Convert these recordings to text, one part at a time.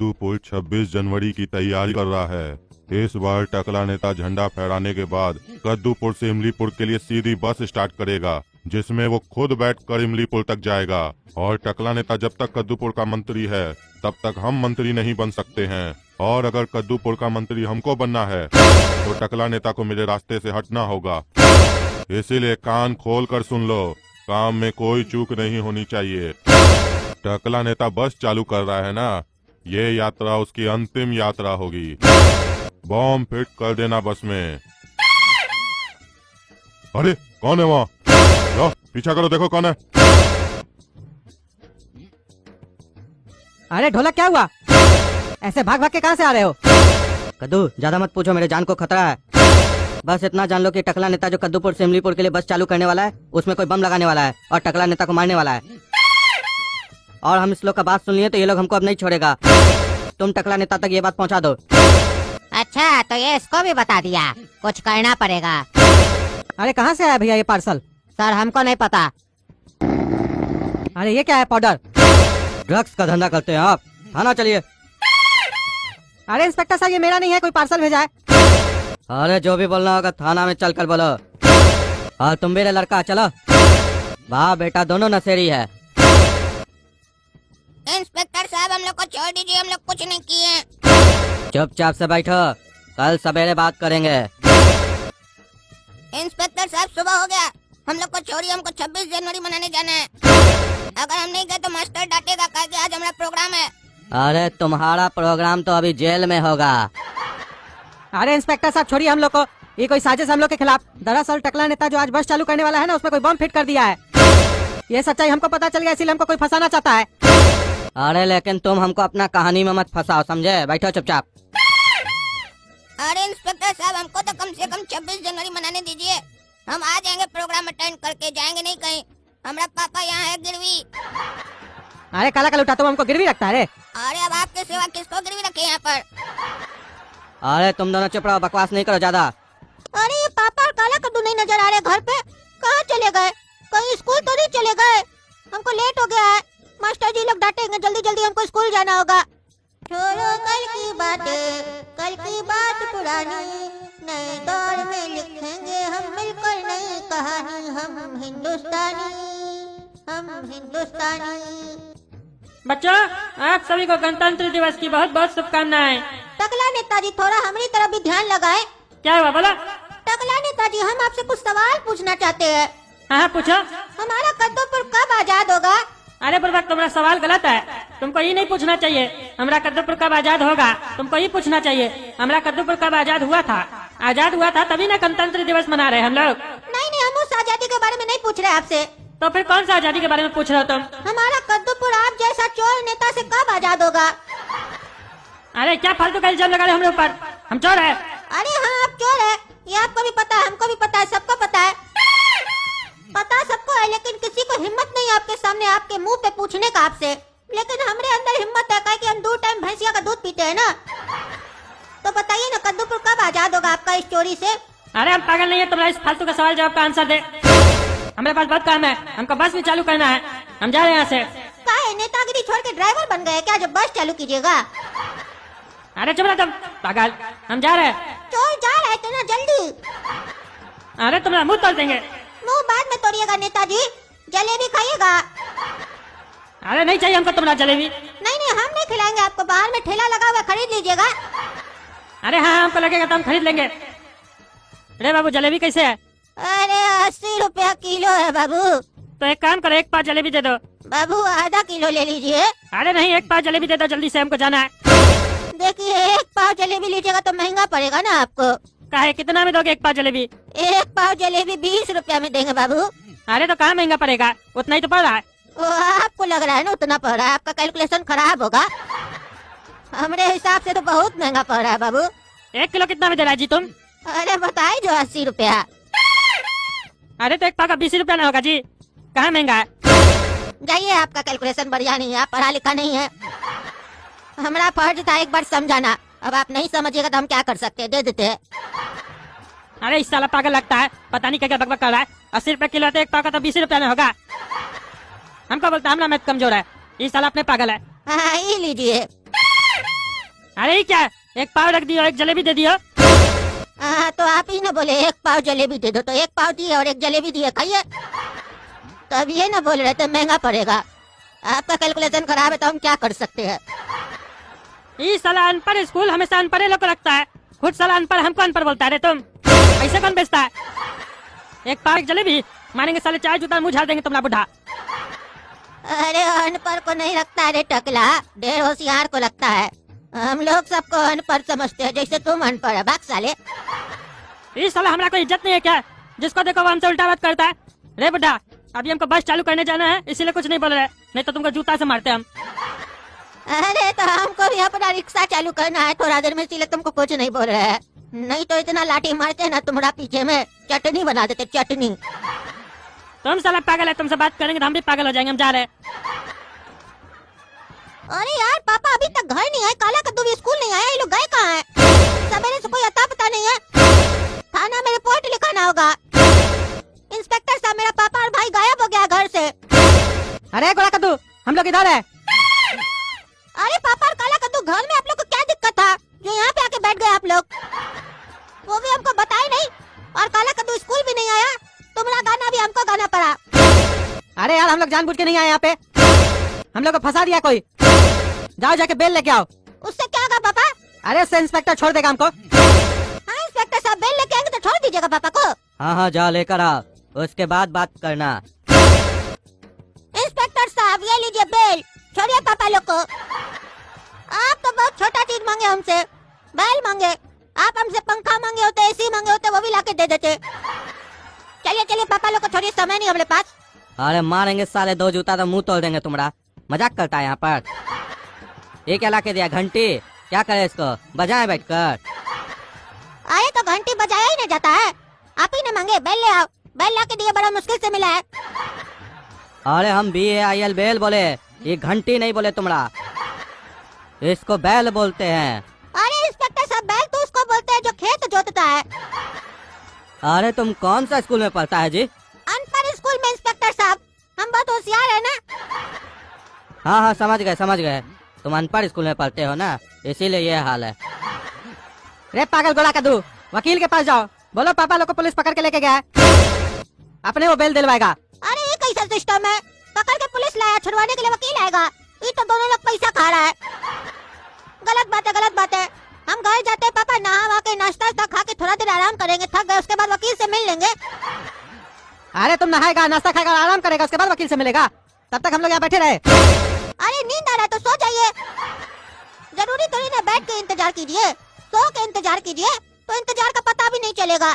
कद्दूपुर 26 जनवरी की तैयारी कर रहा है। इस बार टकला नेता झंडा फहराने के बाद कद्दूपुर से इमलीपुर के लिए सीधी बस स्टार्ट करेगा, जिसमें वो खुद बैठकर इमलीपुर तक जाएगा। और टकला नेता जब तक कद्दूपुर का मंत्री है तब तक हम मंत्री नहीं बन सकते हैं, और अगर कद्दूपुर का मंत्री हमको बनना है तो टकला नेता को मेरे रास्ते से हटना होगा। इसीलिए कान खोल कर सुन लो, काम में कोई चूक नहीं होनी चाहिए। टकला नेता बस चालू कर रहा है ना, ये यात्रा उसकी अंतिम यात्रा होगी। बॉम्ब फिट कर देना बस में। अरे कौन है वहाँ? लो पीछा करो, देखो कौन है। अरे ढोलक क्या हुआ? ऐसे भाग भाग के कहाँ से आ रहे हो? कद्दू ज्यादा मत पूछो, मेरे जान को खतरा है। बस इतना जान लो कि टकला नेता जो कद्दूपुर से इमलीपुर के लिए बस चालू करने वाला है, उसमें कोई बम लगाने वाला है और टकला नेता को मारने वाला है। और हम इस लोग का बात सुन लिए तो ये लोग हमको अब नहीं छोड़ेगा। तुम टकला नेता तक ये बात पहुंचा दो। अच्छा, तो ये इसको भी बता दिया, कुछ करना पड़ेगा। अरे कहाँ से आया भैया ये पार्सल? सर हमको नहीं पता। अरे ये क्या है? पाउडर? ड्रग्स का धंधा करते हैं आप? थाना चलिए। अरे इंस्पेक्टर साहब, ये मेरा नहीं है, कोई पार्सल भेजा है। अरे जो भी बोलना होगा थाना में चल कर बोलो। और तुम भी रे लड़का, चलो। वाह बेटा, दोनों नशेड़ी है। इंस्पेक्टर साहब हम लोग को छोड़ दीजिए, हम लोग कुछ नहीं किए। चुपचाप से बैठो, कल सवेरे बात करेंगे। इंस्पेक्टर साहब सुबह हो गया, हम लोग को छोड़िए, हमको 26 जनवरी मनाने जाना है। अगर हम नहीं गए तो मास्टर डांटेगा, कहा कि आज हमारा प्रोग्राम है। अरे तुम्हारा प्रोग्राम तो अभी जेल में होगा। अरे इंस्पेक्टर साहब छोड़िए हम लोग को, ये कोई साजिश हम लोग के खिलाफ। दरअसल टकला नेता जो आज बस चालू करने वाला है ना, उसमें कोई बम फिट कर दिया है। ये सच्चाई हमको पता चल गया, इसीलिए हमको कोई फंसाना चाहता है। अरे लेकिन तुम हमको अपना कहानी में मत फंसाओ, समझे? बैठो चुपचाप। अरे इंस्पेक्टर साहब, हमको तो कम से कम 26 जनवरी मनाने दीजिए। हम आ जाएंगे, प्रोग्राम अटेंड करके जाएंगे नहीं कहीं। हमारा पापा यहाँ है गिरवी। अरे काला कलूटा, तुम हमको गिरवी रखता है रे? अरे अब आपके सिवा किसको गिरवी रखे यहाँ पर? अरे तुम दोनों चुप रहो, बकवास नहीं करो ज्यादा। अरे ये पापा और काला कद्दू नहीं नजर आ रहे घर पे, कहाँ चले गए? कहीं स्कूल तो नहीं चले गए? हमको लेट हो गया है, मास्टर जी लोग डांटेंगे। जल्दी जल्दी हमको स्कूल जाना होगा। छोड़ो कल की बातें, कल की बात पुरानी, नए दौर में लिखेंगे हम मिलकर नई कहानी। हम हिंदुस्तानी, हम हिंदुस्तानी। बच्चों, आप सभी को गणतंत्र दिवस की बहुत बहुत शुभकामनाएं। टकला नेताजी, थोड़ा हमारी तरफ भी ध्यान लगाए। क्या हुआ बोला? टकला नेताजी, हम आपसे कुछ सवाल पूछना चाहते हैं। हाँ पूछो। हमारा कद्दूपुर कब आजाद होगा? अरे बुर्बक, तुम्हारा सवाल गलत है। तुमको ये नहीं पूछना चाहिए हमारा कद्दूपुर कब आजाद होगा, तुमको ये पूछना चाहिए हमारा कद्दूपुर कब आजाद हुआ था। आजाद हुआ था तभी ना गणतंत्र दिवस मना रहे हम लोग। नहीं नहीं, हम उस आजादी के बारे में नहीं पूछ रहे आपसे। तो फिर कौन सा आजादी के बारे में पूछ रहे हो तुम? हमारा कद्दूपुर आप जैसा चोर नेता से कब आजाद होगा? अरे क्या फालतू का इल्जाम लगा रहे हम लोग पर? हम चोर है? अरे हाँ, आप चोर है, ये आपको भी पता है, हमको भी पता है, सबको पता है। पता सबको है, लेकिन किसी को हिम्मत नहीं आपके सामने, आपके मुंह पे पूछने का आपसे। लेकिन हमरे अंदर हिम्मत है, काहे कि हम 2 टाइम भैंसिया का दूध पीते हैं ना। तो बताइए ना, कद्दूपुर कब आजाद होगा आपका इस चोरी से? अरे हम पागल नहीं है, तुम्हारा इस फालतू का सवाल जवाब का आंसर दे। हमारे पास बहुत काम है, हमको बस भी चालू करना है, हम जा रहे हैं यहाँ से। काहे नेतागिरी छोड़ के ड्राइवर बन गए क्या, जब बस चालू कीजिएगा? अरे चुप रहो तुम पागल, हम जा रहे हैं। चोर जा रहे थे ना, जल्दी। अरे तुम्हारा मुंह तोड़ देंगे। मुंह बाद में तोड़िएगा नेताजी, जलेबी खाइएगा। अरे नहीं चाहिए हमको तुम्हारा जलेबी। नहीं नहीं, हम नहीं खिलाएंगे आपको, बाहर में ठेला लगा हुआ, खरीद लीजिएगा। अरे हाँ, हमको लगेगा तो हम खरीद लेंगे। अरे बाबू, जलेबी कैसे है? अरे 80 रुपया किलो है बाबू। तो एक काम करो, 1 पाव जलेबी दे दो। बाबू आधा किलो ले लीजिए। अरे नहीं, 1 पाव जलेबी दे दो, जल्दी से हमको जाना है। देखिए, 1 पाव जलेबी लीजिएगा तो महंगा पड़ेगा ना आपको। काहे, कितना में दोगे 1 पाव जलेबी? 1 पाव जलेबी 20 रुपया में देंगे बाबू। अरे तो कहाँ महंगा पड़ेगा, उतना ही तो पड़ रहा है। वो आपको लग रहा है ना उतना पड़ रहा है, आपका कैलकुलेशन खराब होगा। हमारे हिसाब से तो बहुत महंगा पड़ रहा है बाबू। 1 किलो कितना में दे रहा है जी तुम? अरे बताए जो 80 रुपया। अरे तो 1 पाव का 20 रुपया ना होगा जी, कहाँ महंगा है? जाइए, आपका कैलकुलेशन बढ़िया नहीं है, आप पढ़ा लिखा नहीं है। हमारा फर्ज था एक बार समझाना, अब आप नहीं समझिएगा तो हम क्या कर सकते हैं, दे देते हैं। अरे इस साला पागल लगता है, पता नहीं क्या क्या बकबक कर रहा है। 80 रुपया किलो है तो 1 पाव का तो 20 रुपया में होगा। हमको बोलता है हमारा मैथ कमजोर है, इस साला अपने पागल है। हाँ, ये लीजिए। अरे ये क्या, एक पाव रख दियो, एक जलेबी दे दियो। तो आप ही ना बोले एक पाव जलेबी दे दो, तो एक पाव दिए और एक जलेबी दिए, खाइए। तो अब ये ना बोल रहे थे महंगा पड़ेगा। आपका कैलकुलेशन खराब है तो हम क्या कर सकते हैं। ये साला अनपढ़ स्कूल हमेशा अनपढ़ लोग को रखता है, खुद साला अनपढ़ हमको अनपढ़ बोलता है। रे तुम ऐसे कौन बेचता है? एक पाव एक जलेबी मारेंगे साले, चाय जूता मुँह झाड़ देंगे तुम्हारा बुढ़ा। अरे अनपढ़ को नहीं रखता है रे टकला, ढेर होशियार को लगता है। हम लोग सबको अनपढ़ समझते हैं, जैसे तुम अनपढ़ है। भाग साले। ये साला हमारा कोई इज्जत नहीं है क्या? जिसको देखो वो हमसे उल्टा बात करता है। रे बुढ़ा, अभी हमको बस चालू करने जाना है, इसीलिए कुछ नहीं बोल रहे, नहीं तो तुमको जूता से मारते हम। अरे तो हमको भी अपना रिक्शा चालू करना है थोड़ा देर में, इसीलिए तुमको कुछ नहीं बोल रहे हैं। नहीं तो इतना लाठी मारते ना तुम्हारा पीछे में चटनी बना देते, चटनी। तुम साला पागल है, तुमसे बात करेंगे तो हम भी पागल हो जाएंगे। हम जा रहे हैं। अरे यार पापा अभी तक घर नहीं आए, काला कद्दू भी स्कूल नहीं आया, ये लोग गए कहाँ हैं? सवेरे से कोई अता पता नहीं है। थाना में रिपोर्ट लिखाना होगा। इंस्पेक्टर साहब, मेरा पापा और भाई गायब हो गया घर से। अरे गोला कद्दू, हम लोग इधर है। अरे पापा और काला कद्दू, घर में आप लोग को क्या दिक्कत था जो यहाँ पे आके बैठ गए आप लोग? वो भी हमको बताए नहीं। और काला कद्दू स्कूल भी नहीं आया, तुम्हारा गाना भी हमको गाना पड़ा। अरे यार हम लोग जानबूझ के नहीं आए यहाँ पे, हम लोग को फंसा दिया कोई। जाओ जाके बेल लेके आओ। उससे क्या होगा पापा? अरे उससे इंस्पेक्टर छोड़ देगा हमको। हाँ इंस्पेक्टर साहब बेल लेके आएंगे तो छोड़ दीजिएगा पापा को। हाँ हाँ जाओ लेकर आओ, उसके बाद बात करना। इंस्पेक्टर साहब ये लीजिए बेल, छोड़िए पापा लोग को। आप तो बहुत छोटा चीज मांगे हमसे, बेल मांगे। आप हमसे पंखा मांगे होते, एसी मांगे होते, वो भी लाके दे देते। चलिए चलिए पापा लोग को छोड़िए, समय नहीं हमारे पास। अरे मारेंगे साले, दो जूता तो मुंह तोड़ देंगे तुम्हारा। मजाक करता है यहाँ पर। ये क्या लाके दिया? घंटी? क्या करे इसको, बजाए बैठकर? अरे तो घंटी बजाया ही नहीं जाता है, आप ही ने मांगे। बेल ले आओ, बेल लाके दिए, बड़ा मुश्किल से मिला है। अरे हम BAIL बेल बोले, ये घंटी नहीं बोले तुम्हारा, इसको बैल बोलते हैं। अरे इंस्पेक्टर साहब बैल तो उसको बोलते हैं जो खेत जोतता है। अरे तुम कौन सा स्कूल में पढ़ता है जी? अनपढ़ स्कूल में इंस्पेक्टर साहब, हम बहुत होशियार है ना। हाँ हाँ समझ गए, तुम अनपढ़ स्कूल में पढ़ते हो ना, इसीलिए ये हाल है। रे पागल गोला कद्दू, वकील के पास जाओ, बोलो पापा लोग को पुलिस पकड़ के लेके गया है, अपने वो बेल दिलवाएगा। अरे ये कैसा सिस्टम है? पकड़ के पुलिस लाया, छुड़वाने के लिए वकील आएगा? ये तो दोनों लोग पैसा खा रहा है। गलत बात है, गलत बात है। हम घर जाते हैं पापा, नहा के नाश्ता खा के थोड़ा देर आराम करेंगे, थक गए, उसके बाद वकील से मिल लेंगे। अरे तुम नहाएगा, नाश्ता खाएगा, आराम करेगा, उसके बाद वकील से मिलेगा, तब तक हम लोग यहाँ बैठे रहे। अरे नींद आ रहा है तो सो जाइए, जरूरी थोड़ी ना बैठ के इंतजार कीजिए, सो के इंतजार कीजिए तो इंतजार का पता भी नहीं चलेगा।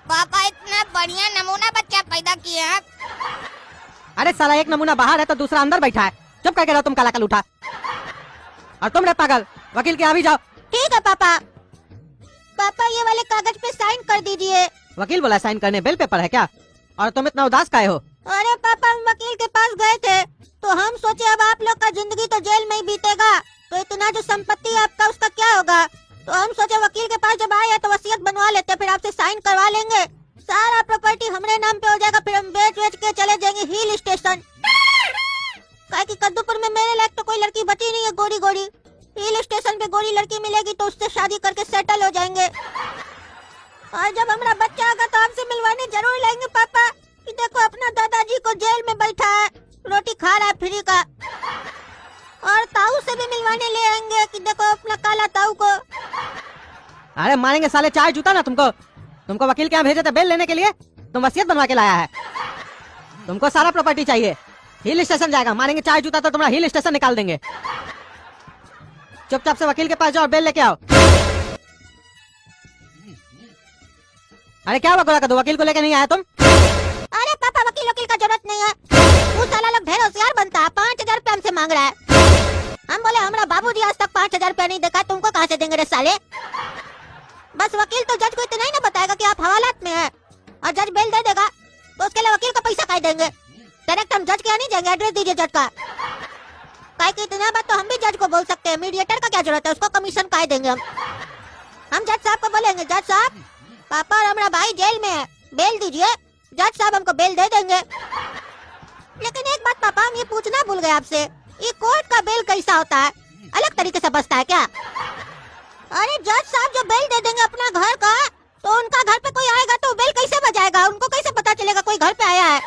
पापा इतना बढ़िया नमूना बच्चा पैदा किए हैं। अरे साला एक नमूना बाहर है तो दूसरा अंदर बैठा है, चुप करके रहो तुम काला कल उठा। और तुम रे पागल, वकील के यहाँ भी जाओ। ठीक है पापा। पापा ये वाले कागज पे साइन कर दीजिए। वकील बोला साइन करने, बेल पेपर है क्या? और तुम इतना उदास काहे हो? अरे पापा हम वकील के पास गए थे तो हम सोचे अब आप लोग का जिंदगी तो जेल में ही बीतेगा, तो इतना जो संपत्ति है आपका उसका क्या होगा? तो हम सोचे वकील के पास जब आए हैं तो वसीयत बनवा लेते, फिर आपसे साइन करवा लेंगे, सारा प्रॉपर्टी हमारे नाम पे हो जाएगा, फिर हम बेच के चले जाएंगे हिल स्टेशन। काहे कि कद्दूपुर में मेरे लायक तो कोई लड़की बची नहीं है गोरी गोरी। हिल स्टेशन पे गोरी लड़की मिलेगी तो उससे शादी करके सेटल हो जाएंगे। और जब हमारा बच्चा होगा तो आपसे मिलवाने जरूर लाएंगे पापा कि देखो अपना दादाजी को जेल में बैठा है, रोटी खा रहा है फ्री का। और ताऊ से भी मिलवाने ले आएंगे कि देखो अपना काला ताऊ को। अरे मारेंगे साले, चाय जूता ना तुमको। तुमको वकील के यहाँ भेजे थे बेल लेने के लिए, तुम वसीयत बनवा के लाया है। तुमको सारा प्रॉपर्टी चाहिए, हिल स्टेशन जाएगा, मारेंगे चाय जूता तो तुम्हारा हिल स्टेशन निकाल देंगे। चुपचाप से वकील के पास जाओ और बेल लेके आओ। अरे क्या हुआ गोला कद्दू, वकील को लेके नहीं आया तुम? अरे पापा वकील का जरूरत नहीं है, वो साला लोग ढेर होशियार बनता है। 5000 रुपया हमसे मांग रहा है। हम बोले हमारा बाबूजी आज तक 5000 रुपया नहीं देखा, तुमको कहाँ से देंगे रे साले? बस वकील तो जज को इतना ही ना बताएगा कि आप हवालात में हैं, और जज बेल दे देगा तो उसके लिए वकील का पैसा काहे देंगे? डायरेक्ट हम जज के यहाँ नहीं जाएंगे, एड्रेस दीजिए जज का। काहे कि इतना बात तो हम भी जज को बोल सकते हैं, मीडिएटर का क्या जरूरत है, उसको कमीशन काहे देंगे हम जज साहब को बोलेंगे जज साहब पापा और हमारा भाई जेल में है, बेल दीजिए, जज साहब हमको बेल दे देंगे। लेकिन एक बात पापा हम ये पूछना भूल गए आपसे, ये कोर्ट का बेल कैसा होता है? अलग तरीके से बसता है क्या? अरे जज साहब जो बेल दे देंगे अपना घर का, तो उनका घर पे कोई आएगा तो बेल कैसे बजाएगा? उनको कैसे पता चलेगा कोई घर पे आया है?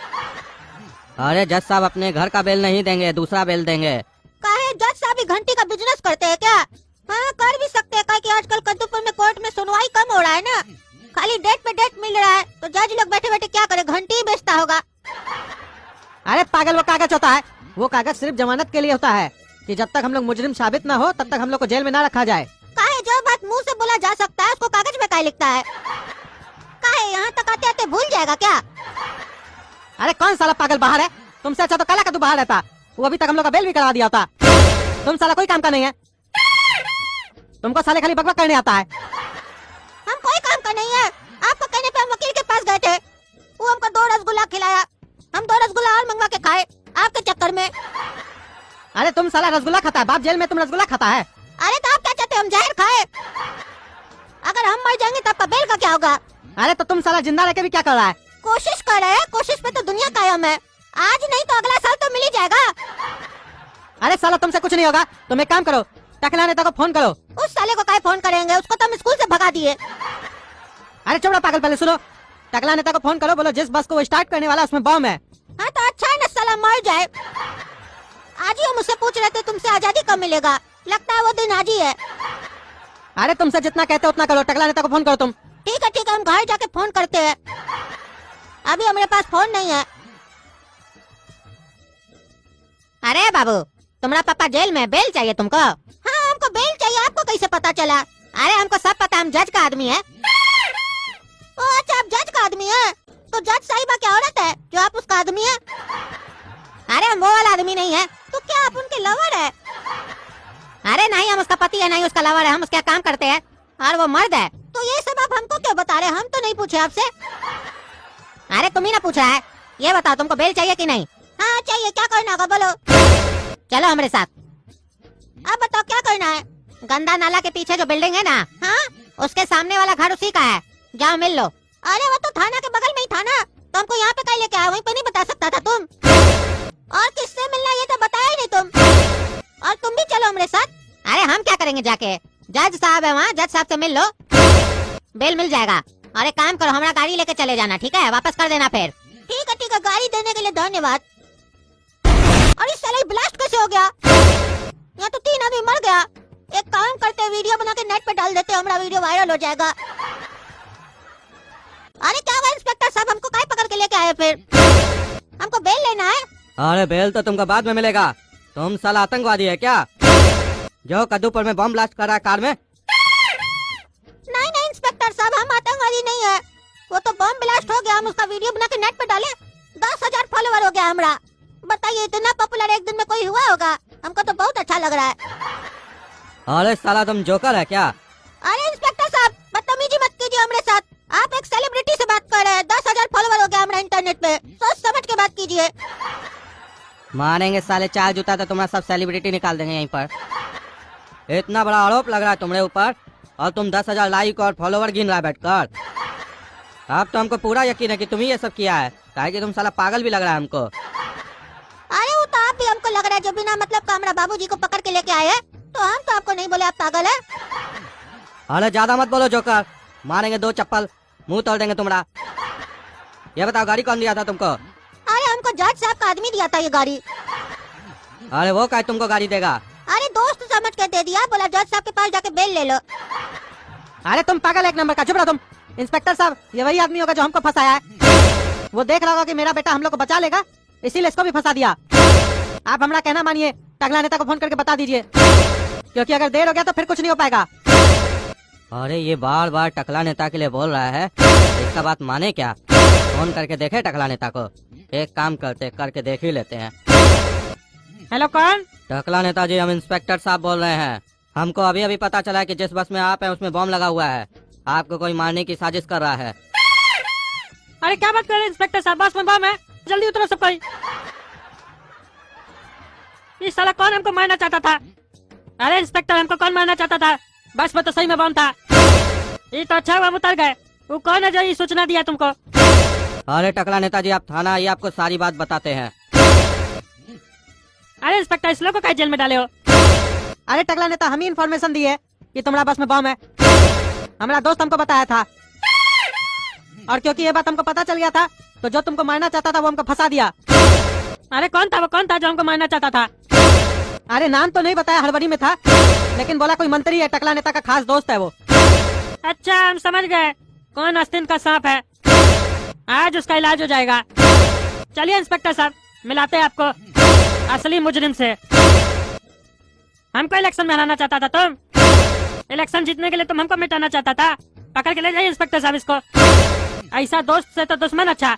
अरे जज साहब अपने घर का बेल नहीं देंगे, दूसरा बेल देंगे। काहे जज साहब भी घंटी का बिजनेस करते हैं क्या? हाँ कर भी सकते हैं, काहे कि आजकल कद्दूपुर में कोर्ट में सुनवाई कम हो रहा है ना, खाली डेट पे डेट मिल रहा है, तो जज लोग बैठे बैठे क्या करे, घंटी ही बेचता होगा। अरे पागल, वो कागज होता है, वो कागज सिर्फ जमानत के लिए होता है कि जब तक हम लोग मुजरिम साबित ना हो तब तक हम लोग को जेल में ना रखा जाए। काहे जो बात मुंह से बोला जा सकता है उसको कागज में काहे लिखता है? काहे यहाँ तक आते आते भूल जाएगा क्या? अरे कौन साला पागल बाहर है? तुमसे अच्छा तो काला कद्दू बाहर रहता, वो अभी तक हम लोग का बेल भी करा दिया होता। तुम साला कोई काम का नहीं है, तुमको साले खाली बकबक करने आता है। हम कोई काम का नहीं है, आपको कहने पे हम वकील के पास गए थे, वो हमको 2 रसगुल्ला खिलाया, हम 2 रसगुल्ला और मंगवा के खाए आपके चक्कर में। अरे तुम साला रसगुल्ला खाता है, बाप जेल में तुम रसगुल्ला खाता है। अरे तो आप क्या चाहते हैं हम जहर खाए? अगर हम मर जाएंगे तब का बेल का क्या होगा? अरे तो तुम साला जिंदा रह के भी क्या कर रहा है? कोशिश कर रहे हैं, कोशिश पे तो दुनिया कायम है, आज नहीं तो अगला साल तो मिल ही जाएगा। अरे साला तुमसे कुछ नहीं होगा, तुम एक काम करो, टकला नेता को फोन करो। उस साले को काहे फोन करेंगे, उसको तो हम स्कूल से भगा दिए। अरे चौड़ा पागल, पहले सुनो, टकला नेता को फोन करो, बोलो जिस बस को वो स्टार्ट करने वाला उसमें बम है। हाँ तो अच्छा है ना, साला मर जाए। आज ही हम उससे पूछ रहे थे तुमसे आजादी कब मिलेगा, लगता है वो दिन आज ही है। अरे तुमसे जितना कहते हो उतना करो, टकला नेता को फोन करो तुम। ठीक है हम घर जाके फोन करते हैं, अभी हमारे पास फोन नहीं है। अरे बाबू, तुम्हारा पापा जेल में, बेल चाहिए तुमको? हाँ हमको बेल चाहिए, आपको कैसे पता चला? अरे हमको सब पता, हम जज का आदमी है। ओ अच्छा, आप जज का आदमी है, तो जज साहिबा क्या औरत है जो आप उसका आदमी है? अरे हम वो वाला आदमी नहीं है, तो क्या आप उनके लवर है? अरे नहीं, हम उसका पति है, नहीं उसका लवर है, हम उसका काम करते हैं और वो मर्द है। तो ये सब आप हमको क्यों बता रहे हैं? हम तो नहीं पूछे आपसे। अरे तुम ही ना पूछा है, ये बताओ तुमको बेल चाहिए कि नहीं? हाँ चाहिए, क्या करना होगा बोलो? चलो हमारे साथ। अब बताओ क्या करना है? गंदा नाला के पीछे जो बिल्डिंग है ना, हाँ उसके सामने वाला घर उसी का है, जाओ मिल लो। अरे वो तो थाना के बगल में ही था ना, तो हमको यहाँ पे कहीं लेके आया, वहीं पे नहीं बता सकता था तुम? और किससे मिलना ये तो बताया ही नहीं तुम, और तुम भी चलो हमारे साथ। अरे हम क्या करेंगे जाके, जज साहब है वहाँ, जज साहब से मिल लो, बेल मिल जाएगा। और एक काम करो, हमारा गाड़ी लेके चले जाना, ठीक है? वापस कर देना फिर। ठीक है, गाड़ी देने के लिए धन्यवाद। और इस साले ब्लास्ट कैसे हो गया? यहाँ तो 3 आदमी मर गया। एक काम करते हैं, वीडियो बना के नेट पे डाल देते हैं, हमारा वीडियो वायरल हो जाएगा। अरे क्या हुआ इंस्पेक्टर साहब, हमको काहे पकड़ के लेके आए फिर? हमको बेल लेना है। अरे बेल तो तुमको बाद में मिलेगा, तुम साला आतंकवादी है क्या जो कद्दूपुर में बम ब्लास्ट कर रहा है कार में? नहीं इंस्पेक्टर साहब, हम आतंकवादी नहीं है, वो तो बम ब्लास्ट हो गया, हम उसका वीडियो बना के नेट पे डाले, 10,000 फॉलोवर हो गया हमारा। बताइए इतना पॉपुलर एक दिन में कोई हुआ होगा? हमको तो बहुत अच्छा लग रहा है। अरे साला तुम जोकर है क्या? अरे इंस्पेक्टर साहब बदतमीजी मत कीजिए हमारे साथ, आप एक सेलिब्रिटी से बात कर रहे हैं, 10,000 फॉलोवर हो गया हमारा इंटरनेट पे, सोच समझ के बात कीजिए। मारेंगे साले, 4 जूता तो तुम्हारा सब सेलिब्रिटी निकाल देंगे यहीं पर। इतना बड़ा आरोप लग रहा है तुम्हारे ऊपर, और तुम 10,000 लाइक और फॉलोवर गिन रहा है बैठकर। अब तो हमको पूरा यकीन है कि तुम ही ये सब किया है, काहे कि तुम साला पागल भी लग रहा है हमको। अरे वो तो आप भी हमको लग रहा है, जो बिना मतलब का हमारा बाबूजी को पकड़ के लेके आए, तो हम तो आपको नहीं बोले आप पागल है। अरे ज्यादा मत बोलो जोकर, मारेंगे 2 चप्पल, मुंह तोड़ देंगे तुम्हारा। ये बताओ गाड़ी कौन दिया था तुमको? अरे हमको जज साहब का आदमी दिया था ये गाड़ी। अरे वो क्या तुमको गाड़ी देगा? अरे दोस्त समझ के दे दिया, बोला जज साहब के पास जाके बेल ले लो। अरे तुम पागल एक नंबर का, चुप रहो तुम। इंस्पेक्टर साहब ये वही आदमी होगा जो हमको फंसाया है, वो देख रहा होगा कि मेरा बेटा हम लोग को बचा लेगा, इसीलिए इसको भी फंसा दिया। आप हमारा कहना मानिए, टकला नेता को फोन करके बता दीजिए, क्योंकि अगर देर हो गया तो फिर कुछ नहीं हो पाएगा। अरे ये बार बार टकला नेता के लिए बोल रहा है, इसका बात माने क्या? फोन करके देखे टकला नेता को, एक काम करके देख ही लेते हैं। हेलो कौन? टकला नेताजी, हम इंस्पेक्टर साहब बोल रहे हैं। हमको अभी अभी पता चला है कि जिस बस में आप हैं उसमें बम लगा हुआ है, आपको कोई मारने की साजिश कर रहा है। अरे क्या बात कर रहे हैं इंस्पेक्टर साहब, बस में बम है, जल्दी उतरो सब कोई। ये साला कौन हमको मारना चाहता था? अरे इंस्पेक्टर हमको कौन मारना चाहता था? बस में तो सही में बम था। ये तो अच्छा हुआ हम उतर गए। वो कौन है जो ये सूचना दिया तुमको? अरे टकला नेताजी आप थाना आइए, आपको सारी बात बताते हैं। अरे इंस्पेक्टर इस लोग को क्या जेल में डाले हो? अरे टकला नेता हम ही इन्फॉर्मेशन दी है कि तुम्हारा बस में बम है। हमारा दोस्त हमको बताया था, और क्योंकि ये बात हमको पता चल गया था तो जो तुमको मारना चाहता था वो हमको फंसा दिया। अरे कौन था वो, कौन था जो हमको मारना चाहता था? अरे नाम तो नहीं बताया, हड़बड़ी में था, लेकिन बोला कोई मंत्री है, टकला नेता का खास दोस्त है वो। अच्छा हम समझ गए कौन आस्तीन का सांप है। आज उसका इलाज हो जाएगा। चलिए इंस्पेक्टर साहब, मिलाते हैं आपको असली मुजरिम से। हमको इलेक्शन में हराना चाहता था तुम, इलेक्शन जीतने के लिए तुम हमको मिटाना चाहता था। पकड़ के ले जाइए इंस्पेक्टर साहब इसको। ऐसा दोस्त से तो दुश्मन अच्छा।